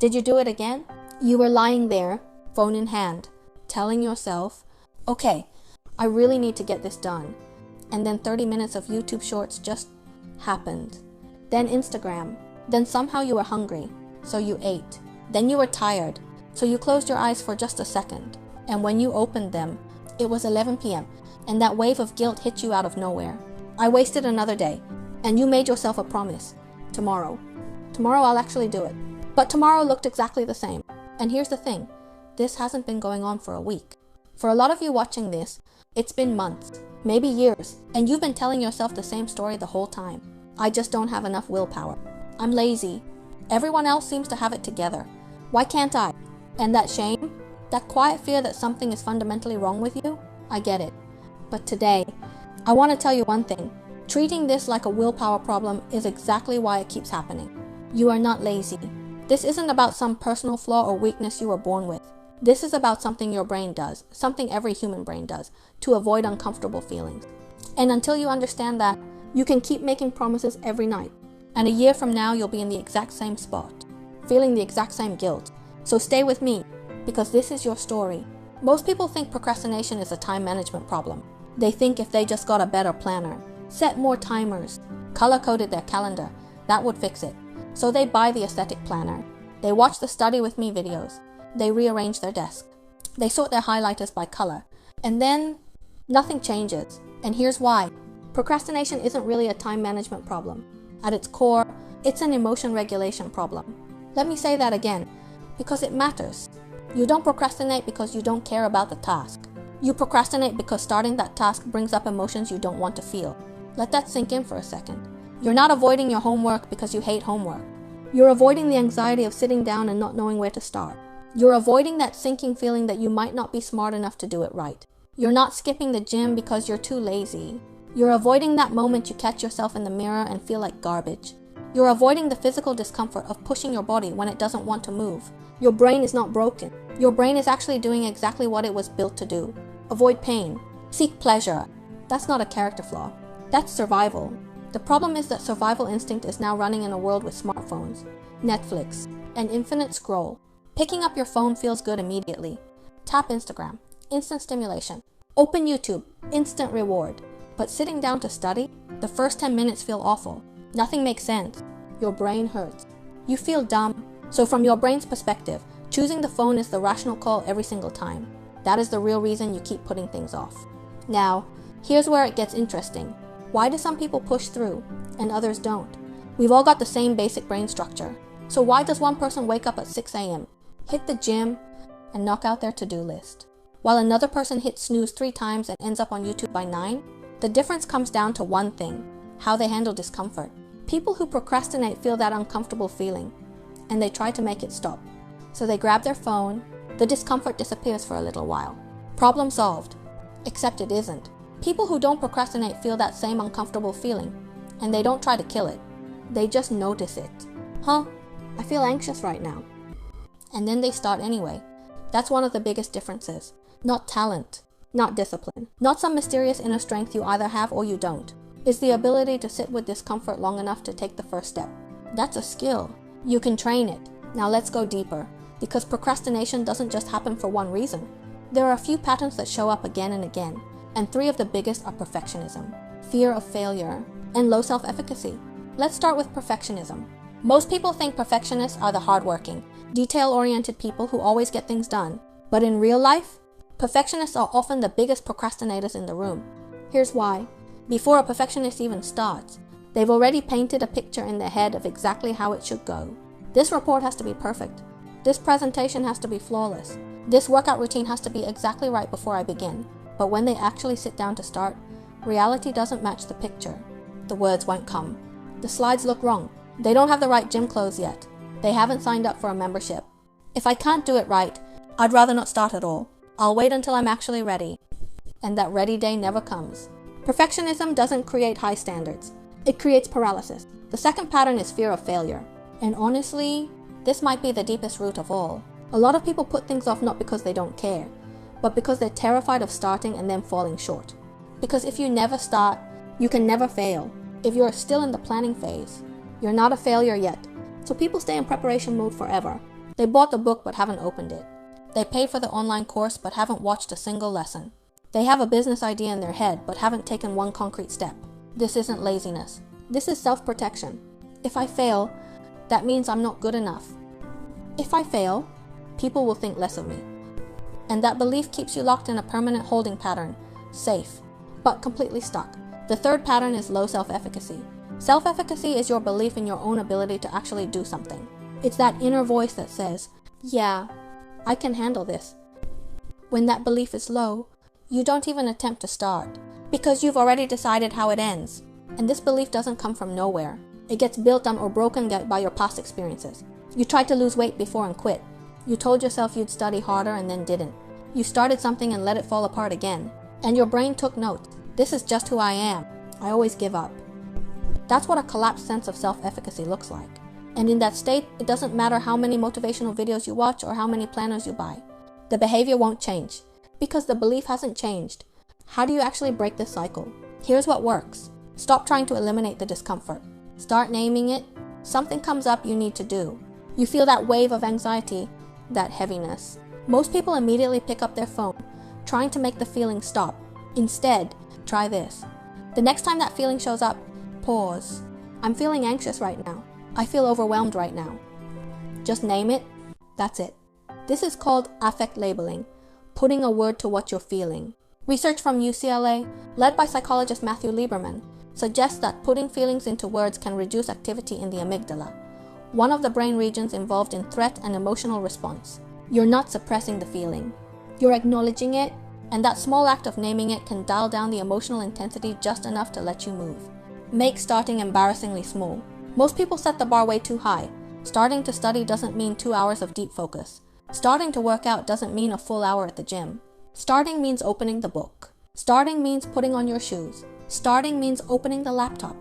Did you do it again? You were lying there, phone in hand, telling yourself, okay, I really need to get this done. And then 30 minutes of YouTube shorts just happened. Then Instagram. Then somehow you were hungry, so you ate. Then you were tired, so you closed your eyes for just a second. And when you opened them, it was 11 p.m. and that wave of guilt hit you out of nowhere. I wasted another day, and you made yourself a promise. Tomorrow I'll actually do it. But tomorrow looked exactly the same. And here's the thing, this hasn't been going on for a week. For a lot of you watching this, it's been months, maybe years, and you've been telling yourself the same story the whole time. I just don't have enough willpower. I'm lazy. Everyone else seems to have it together. Why can't I? And that shame, that quiet fear that something is fundamentally wrong with you, I get it. But today, I want to tell you one thing. Treating this like a willpower problem is exactly why it keeps happening. You are not lazy. This isn't about some personal flaw or weakness you were born with. This is about something your brain does, something every human brain does, to avoid uncomfortable feelings. And until you understand that, you can keep making promises every night. And a year from now, you'll be in the exact same spot, feeling the exact same guilt. So stay with me, because this is your story. Most people think procrastination is a time management problem. They think if they just got a better planner, set more timers, color-coded their calendar, that would fix it. So they buy the aesthetic planner. They watch the study with me videos. They rearrange their desk. They sort their highlighters by color. And then nothing changes. And here's why. Procrastination isn't really a time management problem. At its core, it's an emotion regulation problem. Let me say that again, because it matters. You don't procrastinate because you don't care about the task. You procrastinate because starting that task brings up emotions you don't want to feel. Let that sink in for a second. You're not avoiding your homework because you hate homework. You're avoiding the anxiety of sitting down and not knowing where to start. You're avoiding that sinking feeling that you might not be smart enough to do it right. You're not skipping the gym because you're too lazy. You're avoiding that moment you catch yourself in the mirror and feel like garbage. You're avoiding the physical discomfort of pushing your body when it doesn't want to move. Your brain is not broken. Your brain is actually doing exactly what it was built to do. Avoid pain. Seek pleasure. That's not a character flaw. That's survival. The problem is that survival instinct is now running in a world with smartphones, Netflix, and infinite scroll. Picking up your phone feels good immediately. Tap Instagram, instant stimulation. Open YouTube, instant reward. But sitting down to study, the first 10 minutes feel awful. Nothing makes sense. Your brain hurts. You feel dumb. So from your brain's perspective, choosing the phone is the rational call every single time. That is the real reason you keep putting things off. Now, here's where it gets interesting. Why do some people push through and others don't? We've all got the same basic brain structure. So why does one person wake up at 6 a.m., hit the gym, and knock out their to-do list, while another person hits snooze 3 times and ends up on YouTube by 9? The difference comes down to one thing: how they handle discomfort. People who procrastinate feel that uncomfortable feeling, and they try to make it stop. So they grab their phone, the discomfort disappears for a little while. Problem solved. Except it isn't. People who don't procrastinate feel that same uncomfortable feeling, and they don't try to kill it. They just notice it. I feel anxious right now. And then they start anyway. That's one of the biggest differences. Not talent, not discipline, not some mysterious inner strength you either have or you don't. It's the ability to sit with discomfort long enough to take the first step. That's a skill. You can train it. Now let's go deeper, because procrastination doesn't just happen for one reason. There are a few patterns that show up again and again, and 3 of the biggest are perfectionism, fear of failure, and low self-efficacy. Let's start with perfectionism. Most people think perfectionists are the hardworking, detail-oriented people who always get things done. But in real life, perfectionists are often the biggest procrastinators in the room. Here's why. Before a perfectionist even starts, they've already painted a picture in their head of exactly how it should go. This report has to be perfect. This presentation has to be flawless. This workout routine has to be exactly right before I begin. But when they actually sit down to start, reality doesn't match the picture. The words won't come. The slides look wrong. They don't have the right gym clothes yet. They haven't signed up for a membership. If I can't do it right, I'd rather not start at all. I'll wait until I'm actually ready. And that ready day never comes. Perfectionism doesn't create high standards. It creates paralysis. The second pattern is fear of failure. And honestly, this might be the deepest root of all. A lot of people put things off not because they don't care, but because they're terrified of starting and then falling short. Because if you never start, you can never fail. If you're still in the planning phase, you're not a failure yet. So people stay in preparation mode forever. They bought the book but haven't opened it. They paid for the online course but haven't watched a single lesson. They have a business idea in their head but haven't taken one concrete step. This isn't laziness. This is self-protection. If I fail, that means I'm not good enough. If I fail, people will think less of me. And that belief keeps you locked in a permanent holding pattern, safe, but completely stuck. The third pattern is low self-efficacy. Self-efficacy is your belief in your own ability to actually do something. It's that inner voice that says, yeah, I can handle this. When that belief is low, you don't even attempt to start, because you've already decided how it ends. And this belief doesn't come from nowhere. It gets built on or broken by your past experiences. You tried to lose weight before and quit. You told yourself you'd study harder and then didn't. You started something and let it fall apart again. And your brain took note. This is just who I am. I always give up. That's what a collapsed sense of self-efficacy looks like. And in that state, it doesn't matter how many motivational videos you watch or how many planners you buy. The behavior won't change, because the belief hasn't changed. How do you actually break this cycle? Here's what works. Stop trying to eliminate the discomfort. Start naming it. Something comes up you need to do. You feel that wave of anxiety, that heaviness. Most people immediately pick up their phone, trying to make the feeling stop. Instead, try this. The next time that feeling shows up, pause. I'm feeling anxious right now. I feel overwhelmed right now. Just name it. That's it. This is called affect labeling, putting a word to what you're feeling. Research from UCLA, led by psychologist Matthew Lieberman, suggests that putting feelings into words can reduce activity in the amygdala, one of the brain regions involved in threat and emotional response. You're not suppressing the feeling. You're acknowledging it, and that small act of naming it can dial down the emotional intensity just enough to let you move. Make starting embarrassingly small. Most people set the bar way too high. Starting to study doesn't mean 2 hours of deep focus. Starting to work out doesn't mean a full hour at the gym. Starting means opening the book. Starting means putting on your shoes. Starting means opening the laptop.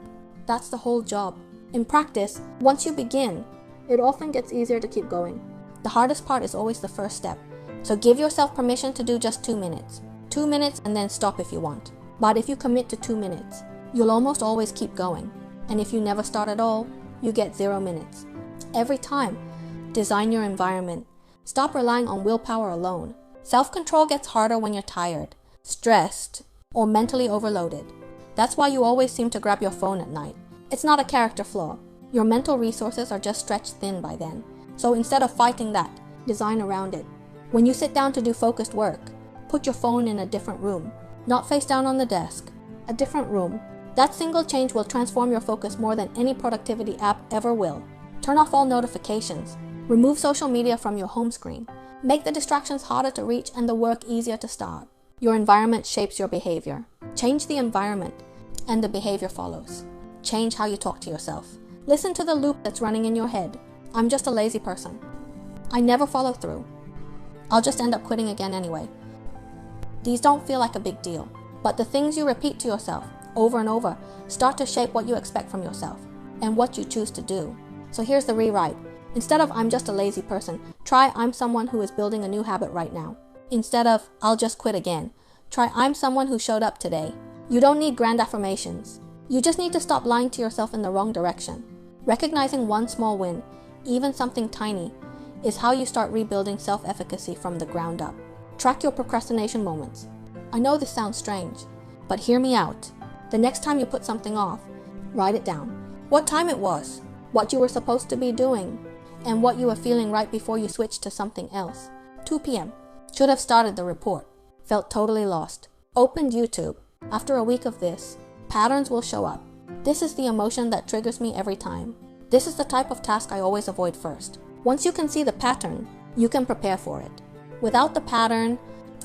That's the whole job. In practice, once you begin, it often gets easier to keep going. The hardest part is always the first step. So give yourself permission to do just 2 minutes. 2 minutes and then stop if you want. But if you commit to 2 minutes, you'll almost always keep going. And if you never start at all, you get 0 minutes. Every time, design your environment. Stop relying on willpower alone. Self-control gets harder when you're tired, stressed, or mentally overloaded. That's why you always seem to grab your phone at night. It's not a character flaw. Your mental resources are just stretched thin by then. So instead of fighting that, design around it. When you sit down to do focused work, put your phone in a different room. Not face down on the desk. A different room. That single change will transform your focus more than any productivity app ever will. Turn off all notifications. Remove social media from your home screen. Make the distractions harder to reach and the work easier to start. Your environment shapes your behavior. Change the environment, and the behavior follows. Change how you talk to yourself. Listen to the loop that's running in your head. I'm just a lazy person. I never follow through. I'll just end up quitting again anyway. These don't feel like a big deal, but the things you repeat to yourself over and over start to shape what you expect from yourself and what you choose to do. So here's the rewrite. Instead of I'm just a lazy person, try I'm someone who is building a new habit right now. Instead of I'll just quit again, try I'm someone who showed up today. You don't need grand affirmations. You just need to stop lying to yourself in the wrong direction. Recognizing one small win, even something tiny, is how you start rebuilding self-efficacy from the ground up. Track your procrastination moments. I know this sounds strange, but hear me out. The next time you put something off, write it down. What time it was, what you were supposed to be doing, and what you were feeling right before you switched to something else. 2 p.m. Should have started the report. Felt totally lost. Opened YouTube. After a week of this, patterns will show up. This is the emotion that triggers me every time. This is the type of task I always avoid first. Once you can see the pattern, you can prepare for it. Without the pattern,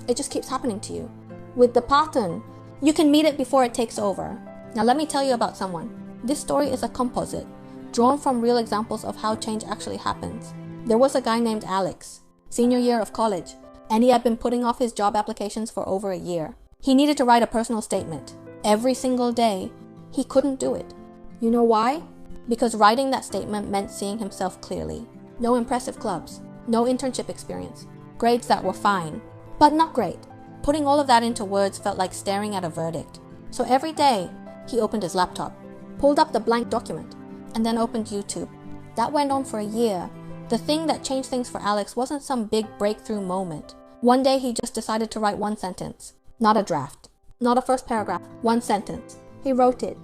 it just keeps happening to you. With the pattern, you can meet it before it takes over. Now let me tell you about someone. This story is a composite, drawn from real examples of how change actually happens. There was a guy named Alex, senior year of college, and he had been putting off his job applications for over a year. He needed to write a personal statement. Every single day, he couldn't do it. You know why? Because writing that statement meant seeing himself clearly. No impressive clubs, no internship experience, grades that were fine, but not great. Putting all of that into words felt like staring at a verdict. So every day, he opened his laptop, pulled up the blank document, and then opened YouTube. That went on for a year, The thing that changed things for Alex wasn't some big breakthrough moment. One day he just decided to write one sentence. Not a draft. Not a first paragraph. One sentence. He wrote it.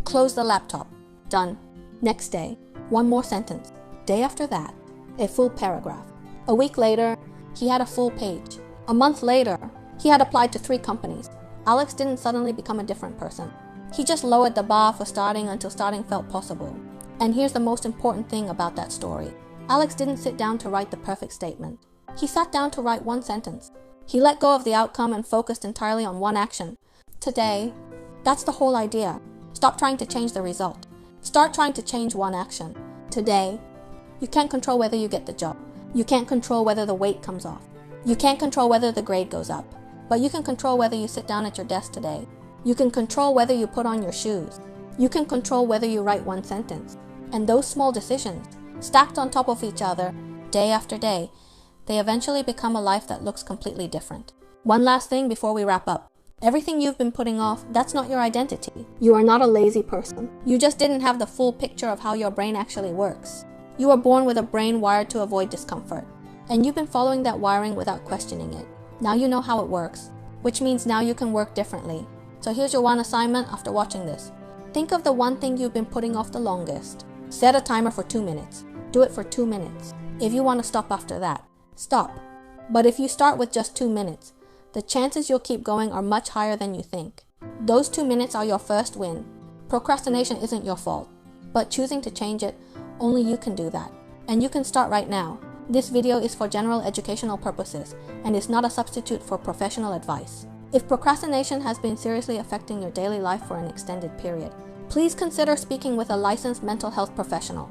Closed the laptop. Done. Next day, one more sentence. Day after that, a full paragraph. A week later, he had a full page. A month later, he had applied to 3 companies. Alex didn't suddenly become a different person. He just lowered the bar for starting until starting felt possible. And here's the most important thing about that story. Alex didn't sit down to write the perfect statement. He sat down to write one sentence. He let go of the outcome and focused entirely on one action. Today, that's the whole idea. Stop trying to change the result. Start trying to change one action. Today, you can't control whether you get the job. You can't control whether the weight comes off. You can't control whether the grade goes up. But you can control whether you sit down at your desk today. You can control whether you put on your shoes. You can control whether you write one sentence. And those small decisions, stacked on top of each other, day after day, they eventually become a life that looks completely different. One last thing before we wrap up. Everything you've been putting off, that's not your identity. You are not a lazy person. You just didn't have the full picture of how your brain actually works. You were born with a brain wired to avoid discomfort. And you've been following that wiring without questioning it. Now you know how it works, which means now you can work differently. So here's your one assignment after watching this. Think of the one thing you've been putting off the longest. Set a timer for 2 minutes. Do it for 2 minutes. If you want to stop after that, stop. But if you start with just 2 minutes, the chances you'll keep going are much higher than you think. Those 2 minutes are your first win. Procrastination isn't your fault, but choosing to change it, only you can do that. And you can start right now. This video is for general educational purposes and is not a substitute for professional advice. If procrastination has been seriously affecting your daily life for an extended period, please consider speaking with a licensed mental health professional.